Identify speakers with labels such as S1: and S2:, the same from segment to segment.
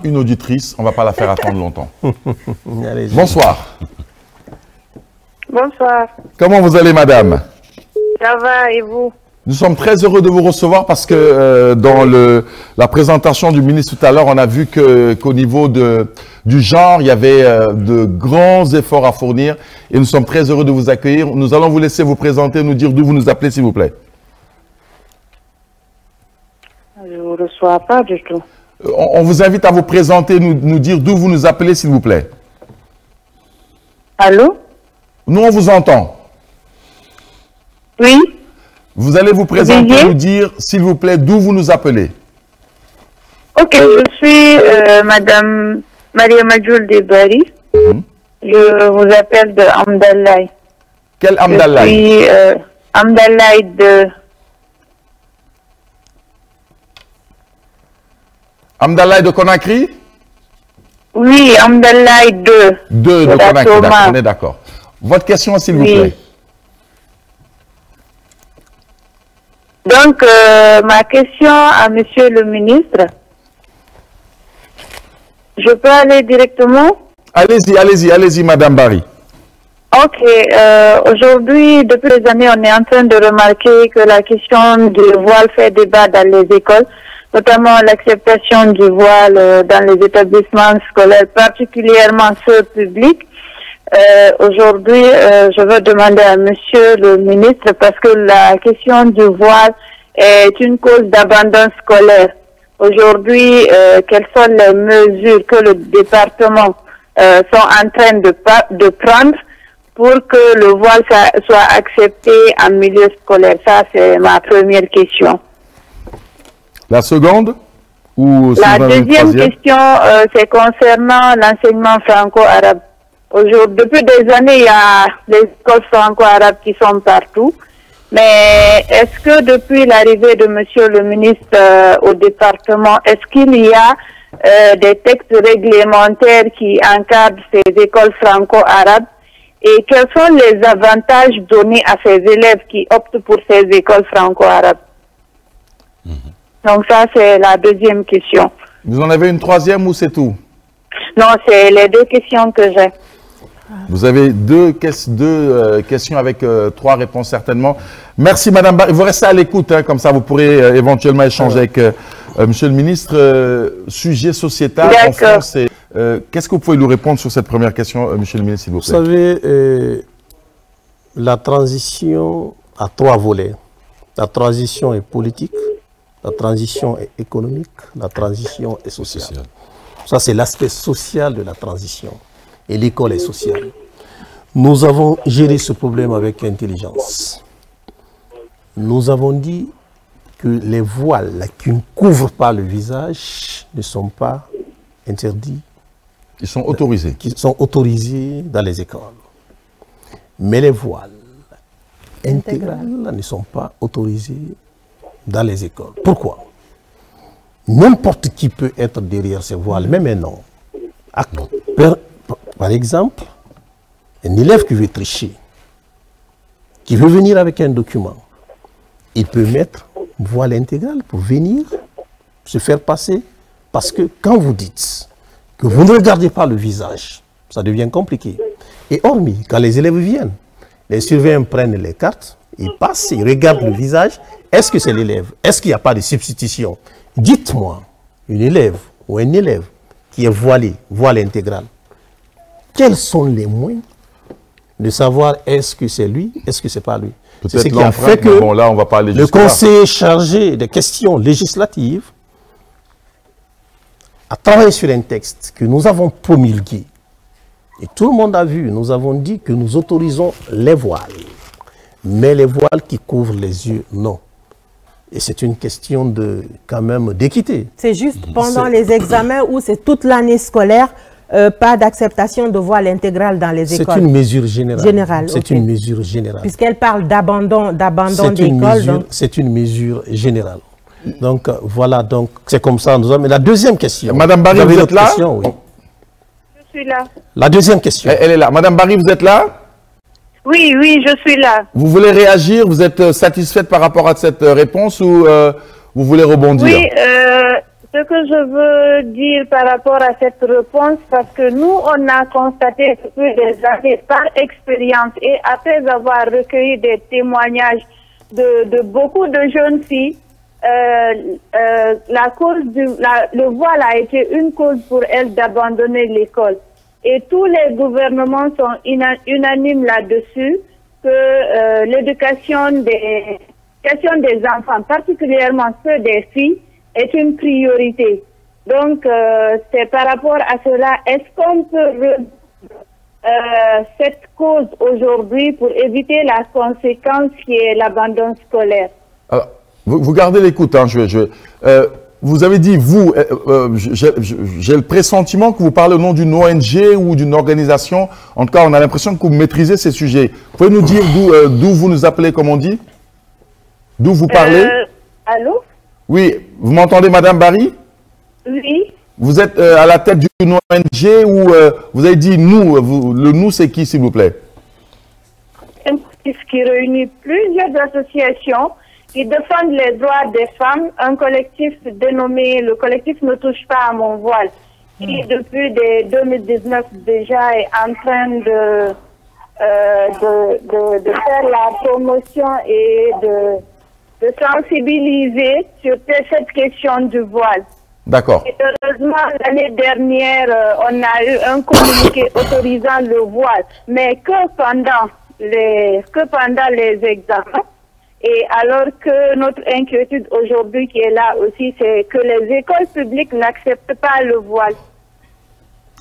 S1: une auditrice, on ne va pas la faire attendre longtemps. Bonsoir.
S2: Bonsoir.
S1: Comment vous allez, madame?
S2: Ça va, et vous?
S1: Nous sommes très heureux de vous recevoir parce que dans la présentation du ministre tout à l'heure, on a vu qu'au niveau du genre, il y avait de grands efforts à fournir et nous sommes très heureux de vous accueillir. Nous allons vous laisser vous présenter, nous dire d'où vous nous appelez, s'il vous plaît.
S2: Je ne vous reçois pas du tout.
S1: On vous invite à vous présenter, nous dire d'où vous nous appelez, s'il vous plaît.
S2: Allô?
S1: Nous, on vous entend.
S2: Oui?
S1: Vous allez vous présenter, nous dire, s'il vous plaît, d'où vous nous appelez.
S2: Ok, je suis Madame Maria Majoul Debari. Je vous appelle de Amdalaï.
S1: Quel Amdalaï?
S2: Je suis Amdalaï de...
S1: Amdalaï de Conakry?
S2: Oui, Amdalaï de
S1: Conakry, on est d'accord. Votre question, s'il vous plaît.
S2: Donc, ma question à Monsieur le ministre, je peux aller directement?
S1: Allez-y, Madame Barry.
S2: Ok, aujourd'hui, depuis des années, on est en train de remarquer que la question du voile fait débat dans les écoles, notamment l'acceptation du voile dans les établissements scolaires, particulièrement ceux publics. Aujourd'hui, je veux demander à Monsieur le ministre, parce que la question du voile est une cause d'abandon scolaire. Aujourd'hui, quelles sont les mesures que le département sont en train de prendre pour que le voile soit accepté en milieu scolaire? Ça, c'est ma première question.
S1: La seconde?
S2: La deuxième question, c'est concernant l'enseignement franco-arabe. Depuis des années, il y a les écoles franco-arabes qui sont partout. Mais est-ce que depuis l'arrivée de Monsieur le ministre au département, est-ce qu'il y a des textes réglementaires qui encadrent ces écoles franco-arabes? Et quels sont les avantages donnés à ces élèves qui optent pour ces écoles franco-arabes? Donc ça, c'est la deuxième question.
S1: Vous en avez une troisième ou c'est tout?
S2: Non, c'est les deux questions que j'ai.
S1: Vous avez deux questions avec trois réponses certainement. Merci Madame Barry. Vous restez à l'écoute, hein, comme ça vous pourrez éventuellement échanger avec Monsieur le ministre. Sujet sociétal en France. Qu'est-ce que vous pouvez nous répondre sur cette première question, Monsieur le ministre, s'il vous plaît?
S3: Vous savez, la transition a trois volets. La transition est politique, la transition est économique, la transition est sociale. Ça, c'est l'aspect social de la transition. Et l'école est sociale. Nous avons géré ce problème avec intelligence. Nous avons dit que les voiles qui ne couvrent pas le visage ne sont pas interdits.
S1: Ils sont autorisés.
S3: Qui sont autorisés dans les écoles. Mais les voiles intégrales ne sont pas autorisés dans les écoles. Pourquoi? N'importe qui peut être derrière ces voiles, même un homme. Par exemple, un élève qui veut tricher, qui veut venir avec un document, il peut mettre voile intégrale pour venir se faire passer. Parce que quand vous dites que vous ne regardez pas le visage, ça devient compliqué. Et hormis, quand les élèves viennent, les surveillants prennent les cartes, ils passent, ils regardent le visage. Est-ce que c'est l'élève? Est-ce qu'il n'y a pas de substitution? Dites-moi, une élève ou un élève qui est voilé, voile intégral, quels sont les moyens de savoir est-ce que c'est lui, est-ce que c'est pas lui? C'est ce qui a fait que
S1: bon, là, on va pas aller
S3: le conseiller chargé des questions législatives a travaillé sur un texte que nous avons promulgué. Et tout le monde a vu, nous avons dit que nous autorisons les voiles. Mais les voiles qui couvrent les yeux, non. Et c'est une question quand même d'équité.
S4: C'est juste pendant les examens ou c'est toute l'année scolaire, pas d'acceptation de voile intégrale dans les écoles?
S3: C'est une mesure générale. C'est une mesure générale.
S4: Puisqu'elle parle d'abandon d'école.
S3: C'est une mesure générale. Donc voilà, donc c'est comme ça. Mais la deuxième question.
S1: Madame Barry, vous êtes là?
S3: Oui.
S2: Je suis là.
S3: La deuxième question.
S1: Elle est là. Madame Barry, vous êtes là?
S2: Oui, oui, je suis là.
S1: Vous voulez réagir? Vous êtes satisfaite par rapport à cette réponse ou vous voulez rebondir?
S2: Oui, Ce que je veux dire par rapport à cette réponse, parce que nous, on a constaté depuis des années, par expérience et après avoir recueilli des témoignages de beaucoup de jeunes filles, le voile a été une cause pour elles d'abandonner l'école. Et tous les gouvernements sont unanimes là-dessus que l'éducation des enfants, particulièrement ceux des filles, est une priorité. Donc, c'est par rapport à cela, est-ce qu'on peut cette cause aujourd'hui pour éviter la conséquence qui est l'abandon scolaire?
S1: Alors, vous gardez l'écoute. Hein, vous avez dit, vous, j'ai le pressentiment que vous parlez au nom d'une ONG ou d'une organisation. En tout cas, on a l'impression que vous maîtrisez ces sujets. Pouvez nous dire d'où vous nous appelez, comme on dit? D'où vous parlez?
S2: Allô?
S1: Oui, vous m'entendez, Madame Barry?
S2: Oui.
S1: Vous êtes à la tête d'une ONG ou vous avez dit nous, le nous c'est qui, s'il vous plaît?
S2: Un collectif qui réunit plusieurs associations qui défendent les droits des femmes, un collectif dénommé le collectif Ne touche pas à mon voile, qui depuis 2019 déjà est en train de faire la promotion et de sensibiliser sur cette question du voile.
S1: D'accord.
S2: Heureusement, l'année dernière, on a eu un communiqué autorisant le voile, mais que pendant les examens. Et alors que notre inquiétude aujourd'hui qui est là aussi, c'est que les écoles publiques n'acceptent pas le voile.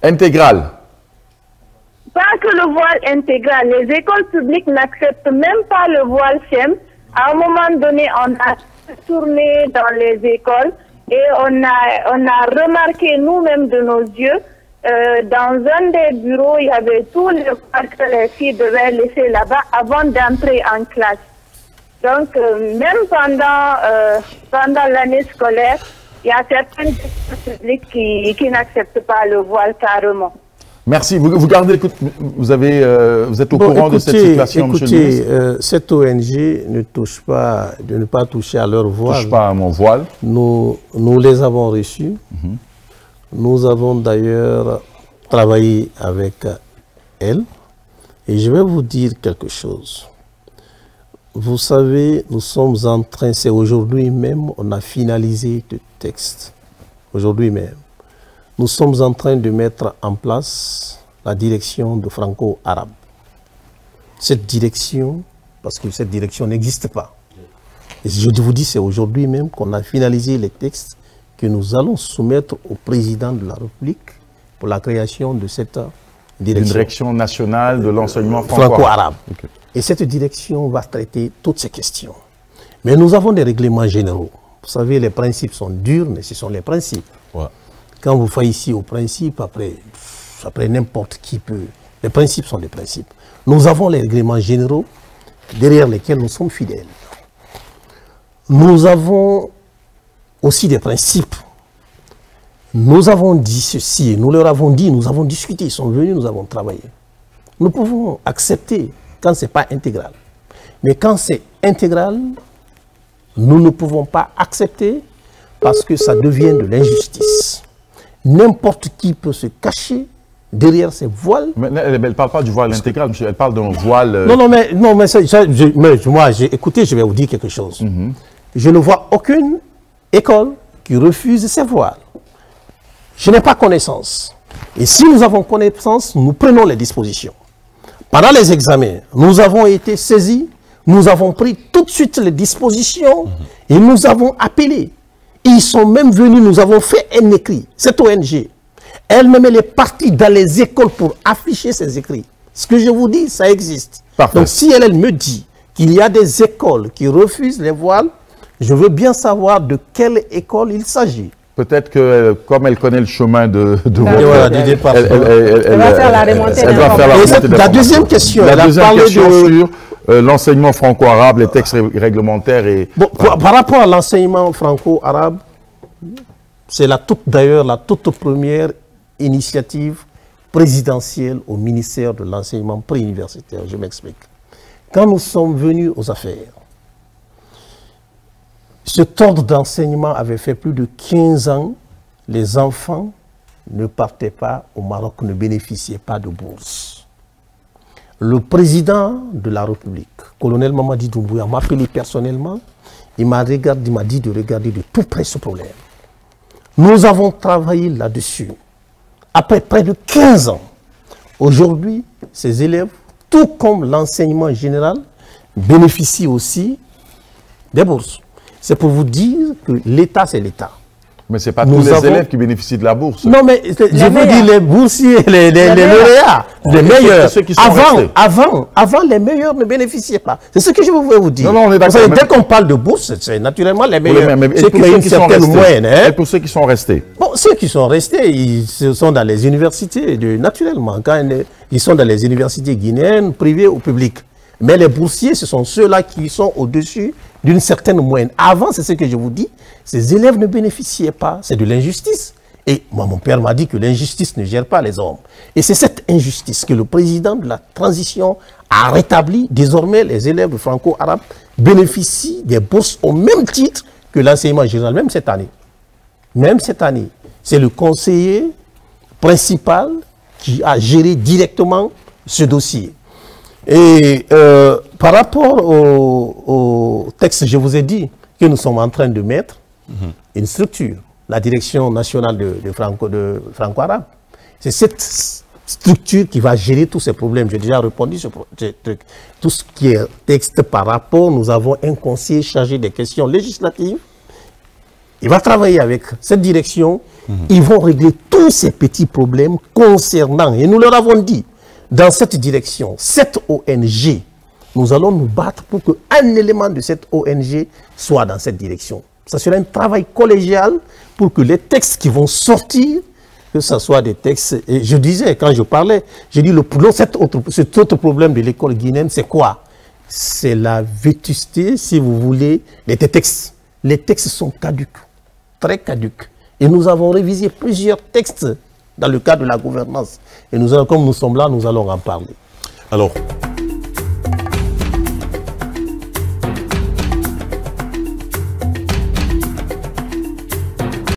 S1: Intégral.
S2: Pas que le voile intégral. Les écoles publiques n'acceptent même pas le voile SEM. À un moment donné, on a tourné dans les écoles et on a remarqué nous-mêmes de nos yeux, dans un des bureaux, il y avait tous les voiles que les filles devaient laisser là-bas avant d'entrer en classe. Donc, même pendant l'année scolaire, il y a certaines écoles publiques qui n'acceptent pas le voile carrément.
S1: Merci. Vous gardez l'écoute. Vous êtes au courant de cette situation, monsieur le ministre?
S3: Cette ONG ne touche pas, de ne pas toucher à leur voile.
S1: Ne touche pas à mon voile.
S3: Nous les avons reçus. Nous avons d'ailleurs travaillé avec elles. Et je vais vous dire quelque chose. Vous savez, nous sommes en train, c'est aujourd'hui même, on a finalisé le texte. Aujourd'hui même. Nous sommes en train de mettre en place la direction de franco-arabe. Cette direction, parce que cette direction n'existe pas. Et je vous dis, c'est aujourd'hui même qu'on a finalisé les textes que nous allons soumettre au président de la République pour la création de cette direction. Une
S1: direction nationale de l'enseignement
S3: franco-arabe. Okay. Et cette direction va traiter toutes ces questions. Mais nous avons des règlements généraux. Vous savez, les principes sont durs, mais ce sont les principes. Ouais. Quand vous faites ici au principe, après n'importe qui peut. Les principes sont des principes. Nous avons les règlements généraux derrière lesquels nous sommes fidèles. Nous avons aussi des principes. Nous avons dit ceci, nous leur avons dit, nous avons discuté, ils sont venus, nous avons travaillé. Nous pouvons accepter quand ce n'est pas intégral. Mais quand c'est intégral, nous ne pouvons pas accepter parce que ça devient de l'injustice. N'importe qui peut se cacher derrière ces voiles.
S1: Mais elle ne parle pas du voile intégral, monsieur, elle parle d'un voile...
S3: Non, mais moi, écoutez, je vais vous dire quelque chose. Je ne vois aucune école qui refuse ces voiles. Je n'ai pas connaissance. Et si nous avons connaissance, nous prenons les dispositions. Pendant les examens, nous avons été saisis, nous avons pris tout de suite les dispositions et nous avons appelé. Ils sont même venus, nous avons fait un écrit. Cette ONG, elle-même, elle est partie dans les écoles pour afficher ces écrits. Ce que je vous dis, ça existe. Parfait. Donc si elle me dit qu'il y a des écoles qui refusent les voiles, je veux bien savoir de quelle école il s'agit.
S1: Peut-être que, comme elle connaît le chemin du
S3: départ,
S4: elle va faire la remontée.
S3: La deuxième question,
S1: sur l'enseignement franco-arabe, les textes réglementaires. Et...
S3: Bon, par rapport à l'enseignement franco-arabe, c'est d'ailleurs la toute première initiative présidentielle au ministère de l'enseignement préuniversitaire. Je m'explique. Quand nous sommes venus aux affaires, cet ordre d'enseignement avait fait plus de 15 ans, les enfants ne partaient pas au Maroc, ne bénéficiaient pas de bourse. Le président de la République, colonel Mamadi Doumbouya, m'a appelé personnellement, il m'a dit de regarder de tout près ce problème. Nous avons travaillé là-dessus. Après près de 15 ans, aujourd'hui, ces élèves, tout comme l'enseignement général, bénéficient aussi des bourses. C'est pour vous dire que l'État, c'est l'État.
S1: Mais ce n'est pas tous les élèves qui bénéficient de la bourse.
S3: Non, mais je veux dire les boursiers, les lauréats, les meilleurs.
S1: Ceux qui sont
S3: avant, les meilleurs ne bénéficiaient pas. C'est ce que je voulais vous dire.
S1: Non, on est d'accord.
S3: Dès qu'on parle de bourse, c'est naturellement les meilleurs.
S1: Ceux qui ont une certaine moyenne. Et pour ceux qui sont restés?
S3: Bon, ceux qui sont restés, ils sont dans les universités, naturellement. Quand ils sont dans les universités guinéennes, privées ou publiques. Mais les boursiers, ce sont ceux-là qui sont au-dessus d'une certaine moyenne. Avant, c'est ce que je vous dis, ces élèves ne bénéficiaient pas, c'est de l'injustice. Et moi, mon père m'a dit que l'injustice ne gère pas les hommes. Et c'est cette injustice que le président de la transition a rétabli. Désormais, les élèves franco-arabes bénéficient des bourses au même titre que l'enseignement général, même cette année. Même cette année. C'est le conseiller principal qui a géré directement ce dossier. Et par rapport au texte, je vous ai dit que nous sommes en train de mettre une structure, la direction nationale de franco-arabe. C'est cette structure qui va gérer tous ces problèmes. J'ai déjà répondu sur ce truc. Tout ce qui est texte par rapport, nous avons un conseiller chargé des questions législatives. Il va travailler avec cette direction. Ils vont régler tous ces petits problèmes concernant, et nous leur avons dit, dans cette direction, cette ONG, nous allons nous battre pour qu'un élément de cette ONG soit dans cette direction. Ça sera un travail collégial pour que les textes qui vont sortir, que ce soit des textes, et je disais, quand je parlais, j'ai dit, cet autre problème de l'école guinéenne, c'est quoi? C'est la vétusté, si vous voulez, des textes. Les textes sont caducs, très caducs. Et nous avons révisé plusieurs textes dans le cadre de la gouvernance. Et nous allons, comme nous sommes là, nous allons en parler.
S1: Alors,